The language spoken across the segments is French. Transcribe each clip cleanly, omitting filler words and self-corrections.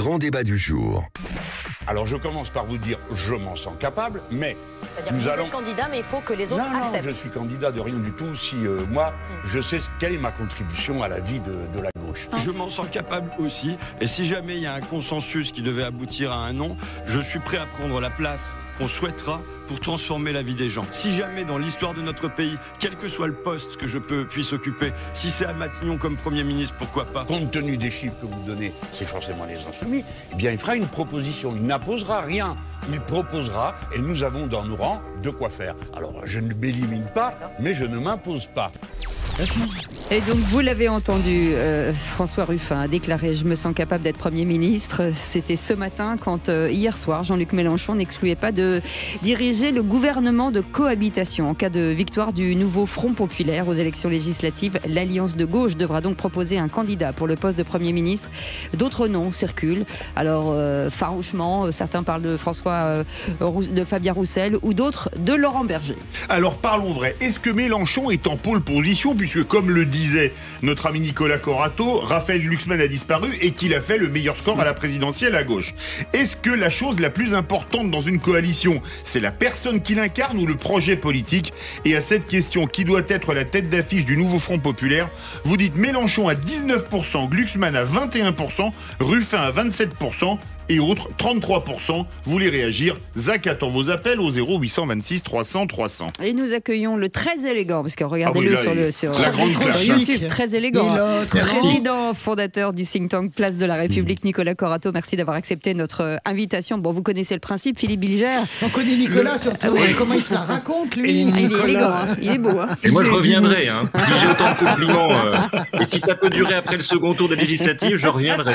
grand débat du jour. Alors je commence par vous dire, je m'en sens capable, mais c'est-à-dire que vous êtes candidat, mais il faut que les autres acceptent. Non, je suis candidat de rien du tout si moi, je sais quelle est ma contribution à la vie de la gauche. Je m'en sens capable aussi, et si jamais il y a un consensus qui devait aboutir à un non, je suis prêt à prendre la place qu'on souhaitera pour transformer la vie des gens. Si jamais dans l'histoire de notre pays, quel que soit le poste que je puisse occuper, si c'est à Matignon comme Premier ministre, pourquoi pas? Compte tenu des chiffres que vous donnez, c'est forcément les Insoumis, eh bien il fera une proposition, il n'imposera rien, il proposera, et nous avons dans nos rangs de quoi faire. Alors je ne m'élimine pas, mais je ne m'impose pas. Et donc vous l'avez entendu, François Ruffin a déclaré « Je me sens capable d'être Premier ministre ». C'était ce matin quand hier soir, Jean-Luc Mélenchon n'excluait pas de diriger le gouvernement de cohabitation. En cas de victoire du nouveau Front populaire aux élections législatives, l'Alliance de gauche devra donc proposer un candidat pour le poste de Premier ministre. D'autres noms circulent. Alors farouchement, certains parlent de de Fabien Roussel ou d'autres de Laurent Berger. Alors parlons vrai, est-ce que Mélenchon est en pôle position puisque comme le disait notre ami Nicolas Corato, Raphaël Glucksmann a disparu et qu'il a fait le meilleur score à la présidentielle à gauche. Est-ce que la chose la plus importante dans une coalition, c'est la personne qui l'incarne ou le projet politique? Et à cette question, qui doit être la tête d'affiche du nouveau Front populaire, vous dites Mélenchon à 19%, Glucksmann à 21%, Ruffin à 27%, et autres 33%. Vous voulez réagir? Zach attend vos appels au 0826 300 300. Et nous accueillons le très élégant, parce que regardez-le sur YouTube, très élégant. Président fondateur du think tank Place de la République, Nicolas Corato, merci d'avoir accepté notre invitation. Bon, vous connaissez le principe, Philippe Bilger. On connaît Nicolas surtout. Comment il se la raconte, lui? Il est élégant, hein. Il est beau. Hein. Et moi, je reviendrai. Hein. Si j'ai autant de compliments, et si ça peut durer après le second tour des législatives, je reviendrai.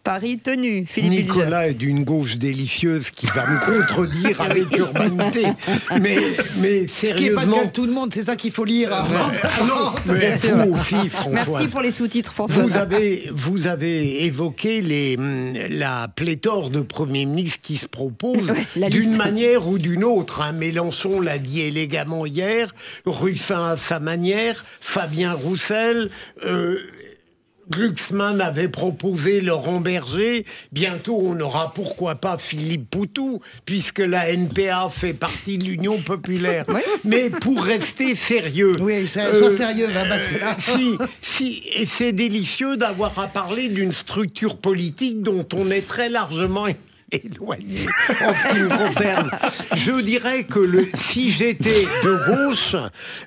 Paris tenu, Philippe Nicolas est d'une gauche délicieuse qui va me contredire avec urbanité. Mais sérieusement... Ce qui n'est pas le cas de tout le monde, c'est ça qu'il faut lire. Non, mais vous aussi, François. Merci pour les sous-titres, François. Vous avez évoqué la pléthore de premiers ministres qui se proposent d'une manière ou d'une autre. Hein. Mélenchon l'a dit élégamment hier, Ruffin à sa manière, Fabien Roussel... Glucksmann avait proposé Laurent Berger. Bientôt, on aura pourquoi pas Philippe Poutou, puisque la NPA fait partie de l'Union populaire. Oui. Mais pour rester sérieux... Oui, sois sérieux, là, parce que là... Et c'est délicieux d'avoir à parler d'une structure politique dont on est très largement... éloigné en ce qui me concerne. Je dirais que si j'étais de gauche,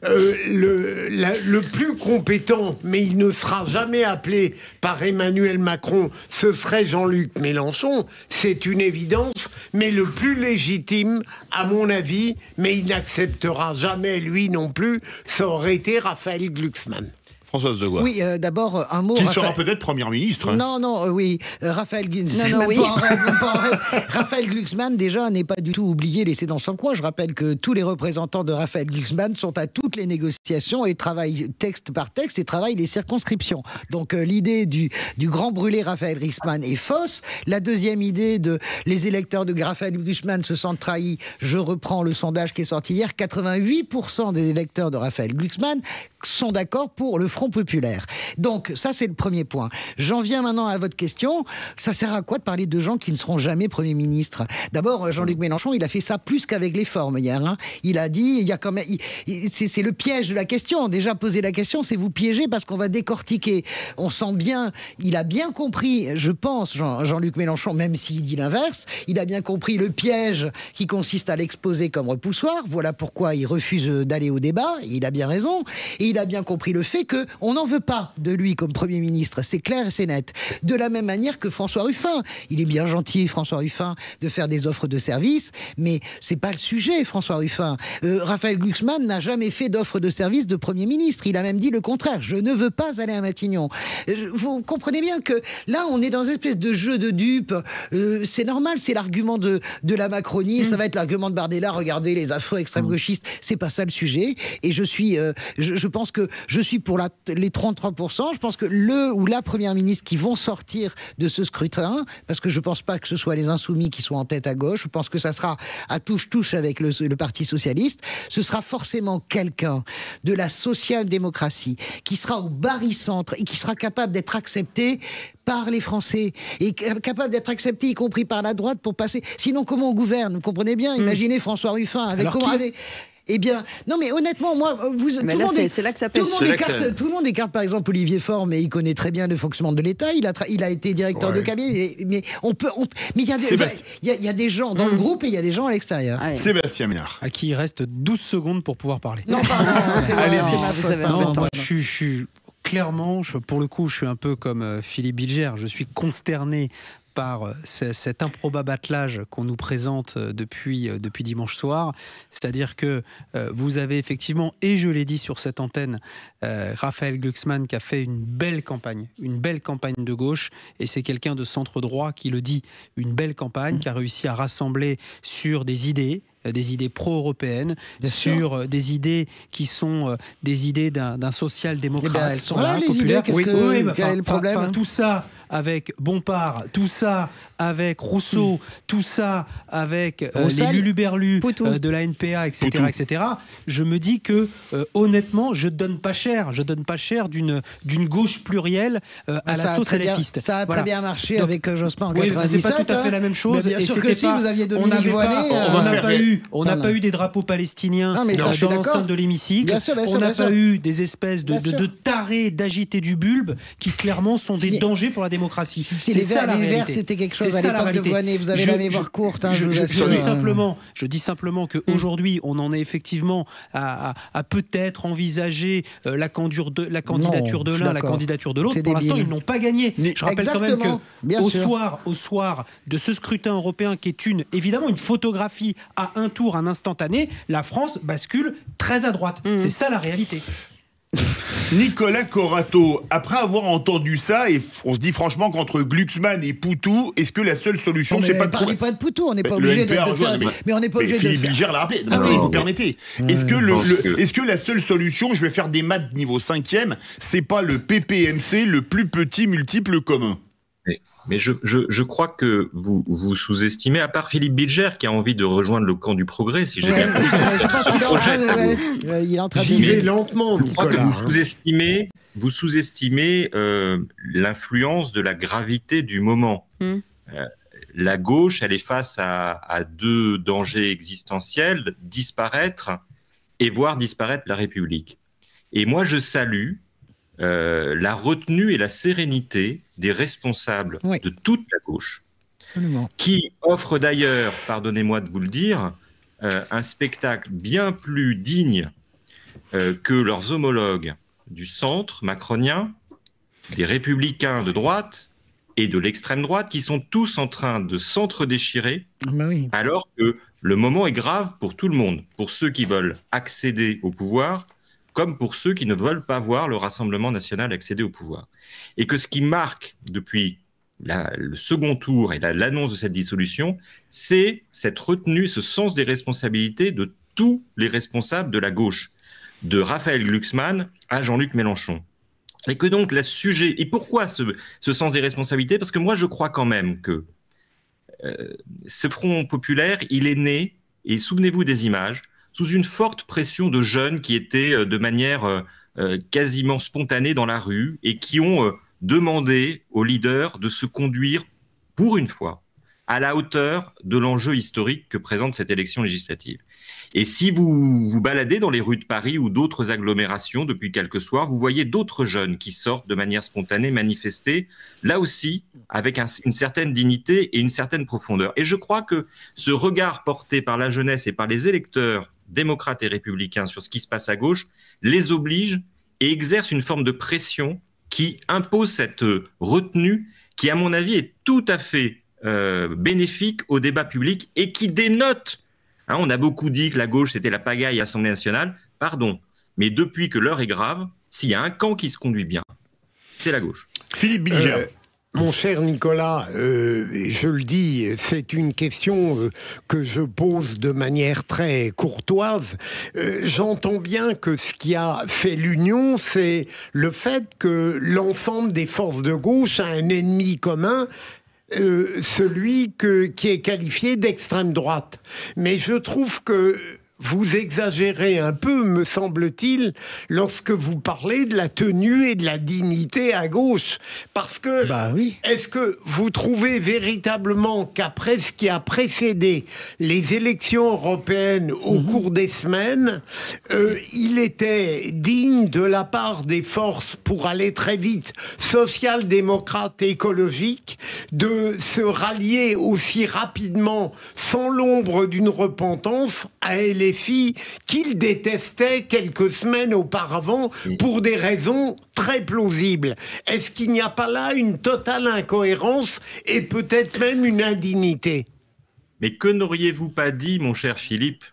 le plus compétent, mais il ne sera jamais appelé par Emmanuel Macron, ce serait Jean-Luc Mélenchon. C'est une évidence, mais le plus légitime, à mon avis, mais il n'acceptera jamais lui non plus, ça aurait été Raphaël Glucksmann. Françoise Degois. Oui, d'abord un mot. Qui sera peut-être Premier ministre. Non, oui. Raphaël Glucksmann. Raphaël Glucksmann, déjà, n'est pas du tout oublié, laissé dans son coin. Je rappelle que tous les représentants de Raphaël Glucksmann sont à toutes les négociations et travaillent texte par texte et travaillent les circonscriptions. Donc l'idée du grand brûlé Raphaël Glucksmann est fausse. La deuxième idée de les électeurs de Raphaël Glucksmann se sentent trahis. Je reprends le sondage qui est sorti hier. 88% des électeurs de Raphaël Glucksmann sont d'accord pour le Front populaire. Donc, ça, c'est le premier point. J'en viens maintenant à votre question. Ça sert à quoi de parler de gens qui ne seront jamais Premier ministre? D'abord, Jean-Luc Mélenchon, il a fait ça plus qu'avec les formes hier. Hein. Il a dit, il y a quand même... C'est le piège de la question. Déjà, poser la question, c'est vous piéger parce qu'on va décortiquer. On sent bien, il a bien compris, je pense, Jean-Luc Mélenchon, même s'il dit l'inverse, il a bien compris le piège qui consiste à l'exposer comme repoussoir. Voilà pourquoi il refuse d'aller au débat. Il a bien raison. Et il a bien compris le fait qu'on n'en veut pas de lui comme Premier ministre. C'est clair et c'est net. De la même manière que François Ruffin. Il est bien gentil, François Ruffin, de faire des offres de services, mais c'est pas le sujet, François Ruffin. Raphaël Glucksmann n'a jamais fait d'offre de service de Premier ministre. Il a même dit le contraire. Je ne veux pas aller à Matignon. Vous comprenez bien que là, on est dans une espèce de jeu de dupes. C'est normal, c'est l'argument de la Macronie. Ça va être l'argument de Bardella. Regardez les affreux extrêmes gauchistes. C'est pas ça le sujet. Et je pense que je suis pour la les 33%, je pense que le ou la première ministre qui vont sortir de ce scrutin, parce que je pense pas que ce soit les Insoumis qui soient en tête à gauche, je pense que ça sera à touche-touche avec le Parti Socialiste, ce sera forcément quelqu'un de la social-démocratie qui sera au barycentre et qui sera capable d'être accepté par les Français et capable d'être accepté, y compris par la droite, pour passer. Sinon, comment on gouverne? Vous comprenez bien? Imaginez François Ruffin avec eh bien, non mais honnêtement, moi, tout le monde c'est là que ça pêche. Tout le monde écarte par exemple Olivier Faure, mais il connaît très bien le fonctionnement de l'État. Il a été directeur de cabinet, mais mais il y a des gens dans le groupe et il y a des gens à l'extérieur. Sébastien Ménard, à qui il reste 12 secondes pour pouvoir parler. Non, pardon, c'est ma faute. Non, moi, je suis clairement, pour le coup, je suis un peu comme Philippe Bilger. Je suis consterné par cet improbable attelage qu'on nous présente depuis dimanche soir. C'est-à-dire que vous avez effectivement, et je l'ai dit sur cette antenne, Raphaël Glucksmann qui a fait une belle campagne de gauche, et c'est quelqu'un de centre droit qui le dit, une belle campagne qui a réussi à rassembler sur des idées pro-européennes, sur des idées qui sont des idées d'un social-démocrate. Elles sont là, les idées, quel est le problème? Tout ça avec Bompard, tout ça avec Rousseau, tout ça avec les luluberlus de la NPA, etc., etc. Je me dis que, honnêtement, je donne pas cher d'une gauche plurielle à la sauce salafiste. Ça a très bien marché avec Jospin en 97. C'est pas tout à fait la même chose. Bien sûr que si, vous aviez Dominique Voynet. On n'a pas eu des drapeaux palestiniens dans l'enceinte de l'hémicycle. On n'a pas eu des espèces de tarés d'agités du bulbe qui clairement sont des dangers pour la démocratie. C'est ça la réalité. Les Verts, c'était quelque chose à l'époque de Voynet. Vous avez la mémoire courte. Je dis simplement qu'aujourd'hui, on en est effectivement à peut-être envisager la candidature de l'un, la candidature de l'autre. Pour l'instant, ils n'ont pas gagné. Je rappelle quand même qu'au soir de ce scrutin européen qui est évidemment une photographie à un tour, un instantané, la France bascule très à droite. C'est ça la réalité. Nicolas Corato, après avoir entendu ça, et on se dit franchement qu'entre Glucksmann et Poutou, est-ce que la seule solution, c'est pas de parler pas de Poutou, on n'est pas obligé de faire. Mais on n'est pas obligé de Philippe Bilger l'a rappelé. Vous permettez. Est-ce que la seule solution, je vais faire des maths niveau 5e, c'est pas le PPMC, le plus petit multiple commun? Mais je crois que vous sous-estimez, à part Philippe Bilger qui a envie de rejoindre le camp du progrès, si j'ai bien compris. Je pense qu'il est en train d'y aller lentement, Nicolas. Vous sous-estimez l'influence de la gravité du moment. La gauche, elle est face à deux dangers existentiels, disparaître et voir disparaître la République. Et moi, je salue la retenue et la sérénité des responsables de toute la gauche, qui offrent d'ailleurs, pardonnez-moi de vous le dire, un spectacle bien plus digne que leurs homologues du centre macronien, des républicains de droite et de l'extrême droite, qui sont tous en train de s'entre-déchirer, alors que le moment est grave pour tout le monde, pour ceux qui veulent accéder au pouvoir, comme pour ceux qui ne veulent pas voir le Rassemblement national accéder au pouvoir. Et que ce qui marque depuis le second tour et l'annonce de cette dissolution, c'est cette retenue, ce sens des responsabilités de tous les responsables de la gauche, de Raphaël Glucksmann à Jean-Luc Mélenchon. Et que donc, et pourquoi ce sens des responsabilités? Parce que moi, je crois quand même que ce Front populaire, il est né, et souvenez-vous des images, sous une forte pression de jeunes qui étaient de manière quasiment spontanée dans la rue et qui ont demandé aux leaders de se conduire, pour une fois, à la hauteur de l'enjeu historique que présente cette élection législative. Et si vous vous baladez dans les rues de Paris ou d'autres agglomérations depuis quelques soirs, vous voyez d'autres jeunes qui sortent de manière spontanée manifester, là aussi avec une certaine dignité et une certaine profondeur. Et je crois que ce regard porté par la jeunesse et par les électeurs démocrates et républicains sur ce qui se passe à gauche les oblige et exerce une forme de pression qui impose cette retenue qui, à mon avis, est tout à fait bénéfique au débat public et qui dénote. On a beaucoup dit que la gauche, c'était la pagaille à l'Assemblée nationale. Pardon, mais depuis que l'heure est grave, s'il y a un camp qui se conduit bien, c'est la gauche. Philippe Bilger. Mon cher Nicolas, je le dis, c'est une question que je pose de manière très courtoise. J'entends bien que ce qui a fait l'union, c'est le fait que l'ensemble des forces de gauche a un ennemi commun, celui qui est qualifié d'extrême droite. Mais je trouve que vous exagérez un peu, me semble-t-il, lorsque vous parlez de la tenue et de la dignité à gauche. Parce que, est-ce que vous trouvez véritablement qu'après ce qui a précédé les élections européennes au cours des semaines, il était digne de la part des forces, pour aller très vite, social-démocrates et écologiques, de se rallier aussi rapidement, sans l'ombre d'une repentance, à LFI qu'il détestait quelques semaines auparavant pour des raisons très plausibles. Est-ce qu'il n'y a pas là une totale incohérence et peut-être même une indignité? Mais que n'auriez-vous pas dit, mon cher Philippe,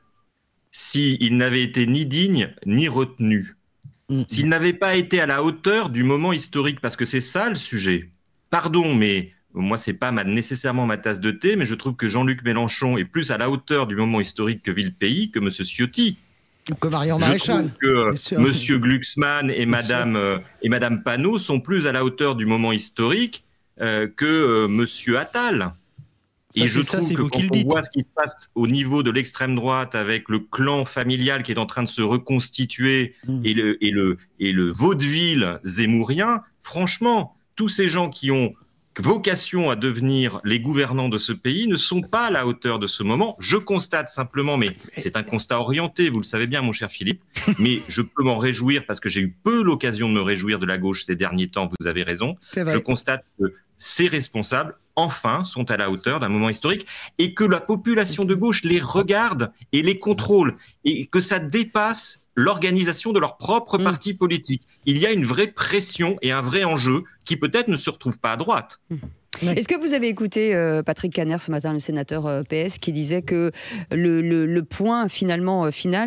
s'il n'avait été ni digne ni retenu, s'il n'avait pas été à la hauteur du moment historique? Parce que c'est ça le sujet. Pardon, mais moi, c'est pas nécessairement ma tasse de thé, mais je trouve que Jean-Luc Mélenchon est plus à la hauteur du moment historique que Villepéi, que M. Ciotti. Que Marion Maréchal. Je trouve que M. Glucksmann et Madame Panot sont plus à la hauteur du moment historique que M. Attal. Et je trouve que quand on voit ce qui se passe au niveau de l'extrême droite avec le clan familial qui est en train de se reconstituer et le vaudeville zémourien, franchement, tous ces gens qui ont vocation à devenir les gouvernants de ce pays ne sont pas à la hauteur de ce moment. Je constate simplement, mais c'est un constat orienté, vous le savez bien, mon cher Philippe, mais je peux m'en réjouir parce que j'ai eu peu l'occasion de me réjouir de la gauche ces derniers temps, vous avez raison. Je constate que ces responsables, enfin, sont à la hauteur d'un moment historique et que la population de gauche les regarde et les contrôle et que ça dépasse l'organisation de leur propre parti politique. Il y a une vraie pression et un vrai enjeu qui peut-être ne se retrouve pas à droite. Est-ce que vous avez écouté Patrick Kanner ce matin, le sénateur PS, qui disait que le point final,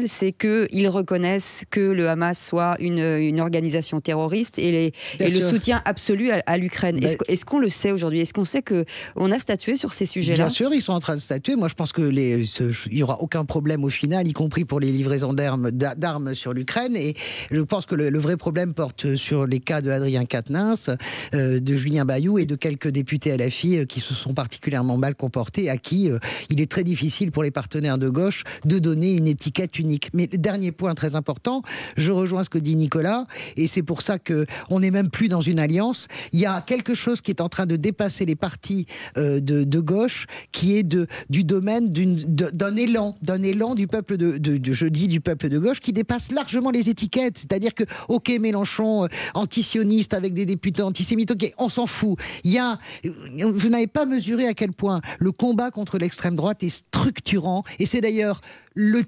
c'est qu'ils reconnaissent que le Hamas soit une organisation terroriste et le soutien absolu à l'Ukraine. Est-ce qu'on le sait aujourd'hui? Est-ce qu'on sait qu'on a statué sur ces sujets-là? Bien sûr, ils sont en train de statuer. Moi, je pense qu'il n'y aura aucun problème au final, y compris pour les livraisons d'armes sur l'Ukraine. Et je pense que le vrai problème porte sur les cas de Adrien Quatennens, de Julien Bayou et de quelques députés LFI qui se sont particulièrement mal comportés, à qui il est très difficile pour les partenaires de gauche de donner une étiquette unique. Mais le dernier point très important, je rejoins ce que dit Nicolas, et c'est pour ça qu'on n'est même plus dans une alliance. Il y a quelque chose qui est en train de dépasser les partis de gauche, qui est du domaine d'un élan du peuple du peuple de gauche, qui dépasse largement les étiquettes. C'est-à-dire que, ok, Mélenchon, antisioniste avec des députés antisémites, ok, on s'en fout. Vous n'avez pas mesuré à quel point le combat contre l'extrême droite est structurant, et c'est d'ailleurs le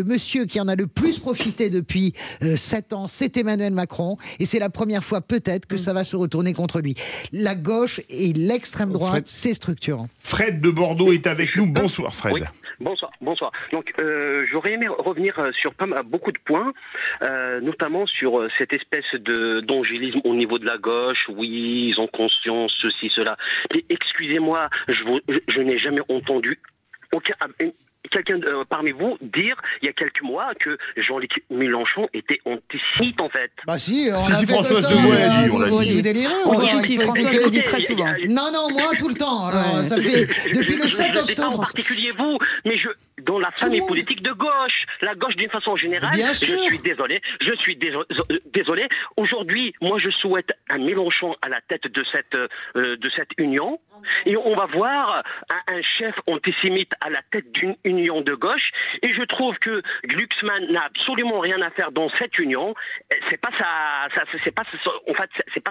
monsieur qui en a le plus profité depuis 7 ans, c'est Emmanuel Macron, et c'est la première fois peut-être que ça va se retourner contre lui. La gauche et l'extrême droite, c'est structurant. Fred de Bordeaux est avec nous. Bonsoir Fred. Oui. Bonsoir. Donc, j'aurais aimé revenir sur beaucoup de points, notamment sur cette espèce d'angélisme au niveau de la gauche. Oui, ils ont conscience, ceci, cela. Mais excusez-moi, je n'ai jamais entendu quelqu'un parmi vous dire il y a quelques mois que Jean-Luc Mélenchon était antisémite en fait. Bah si, Françoise de Gaulle a dit, on l'a dit. Vous délirez François le dit très souvent. Non, moi tout le temps. Alors, ça fait depuis le 7 octobre. En particulier vous, mais dans la famille politique de gauche, la gauche d'une façon générale. Bien sûr. Je suis désolé. Aujourd'hui, moi je souhaite un Mélenchon à la tête de cette union, et on va voir un chef antisémite à la tête d'une union de gauche, et je trouve que Glucksmann n'a absolument rien à faire dans cette union. C'est pas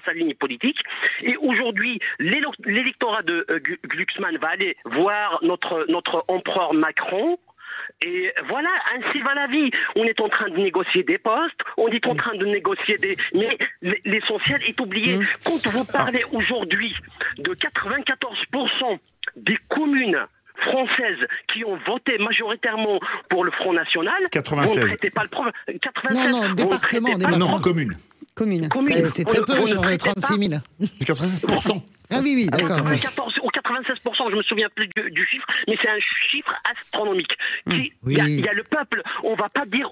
sa ligne politique. Et aujourd'hui, l'électorat de Glucksmann va aller voir notre empereur Macron. Et voilà, ainsi va la vie. On est en train de négocier des postes, on est en train de négocier mais l'essentiel est oublié. Quand vous parlez aujourd'hui de 94% des communes françaises qui ont voté majoritairement pour le Front National, 96. Vous ne traitez pas le problème. 96. Non, département. Non, commune. C'est très peu sur 36 000. 96%. Ah oui, d'accord. 94 ou 96%, je me souviens plus du chiffre, mais c'est un chiffre astronomique. Il y a le peuple. On va pas dire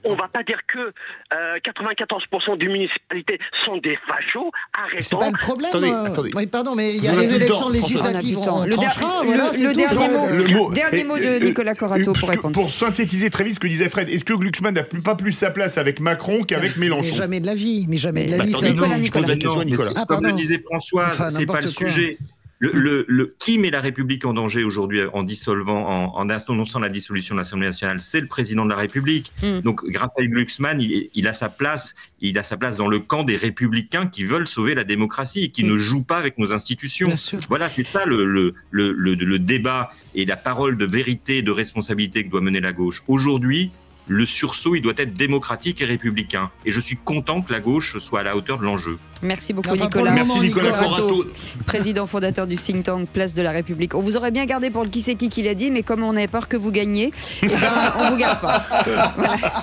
que 94% des municipalités sont des fachos. Arrêtons. C'est pas le problème. Attendez. Oui, pardon, mais il y a les élections législatives. Le dernier mot de Nicolas Corato pour répondre. Pour synthétiser très vite ce que disait Fred, est-ce que Glucksmann n'a pas plus sa place avec Macron qu'avec Mélenchon? Mais jamais de la vie. Nicolas. Comme le disait François, c'est pas le sujet. Qui met la République en danger aujourd'hui en dissolvant, en annonçant la dissolution de l'Assemblée nationale? C'est le président de la République. Donc Raphaël Glucksmann, il a sa place dans le camp des républicains qui veulent sauver la démocratie et qui ne jouent pas avec nos institutions. Voilà, c'est ça le débat et la parole de vérité et de responsabilité que doit mener la gauche. Aujourd'hui, le sursaut, il doit être démocratique et républicain. Et je suis content que la gauche soit à la hauteur de l'enjeu. Merci beaucoup, Nicolas. Merci, Nicolas Corato. Président fondateur du think tank Place de la République. On vous aurait bien gardé pour le qui c'est qui l'a dit, mais comme on avait peur que vous gagniez, on ne vous garde pas. Voilà.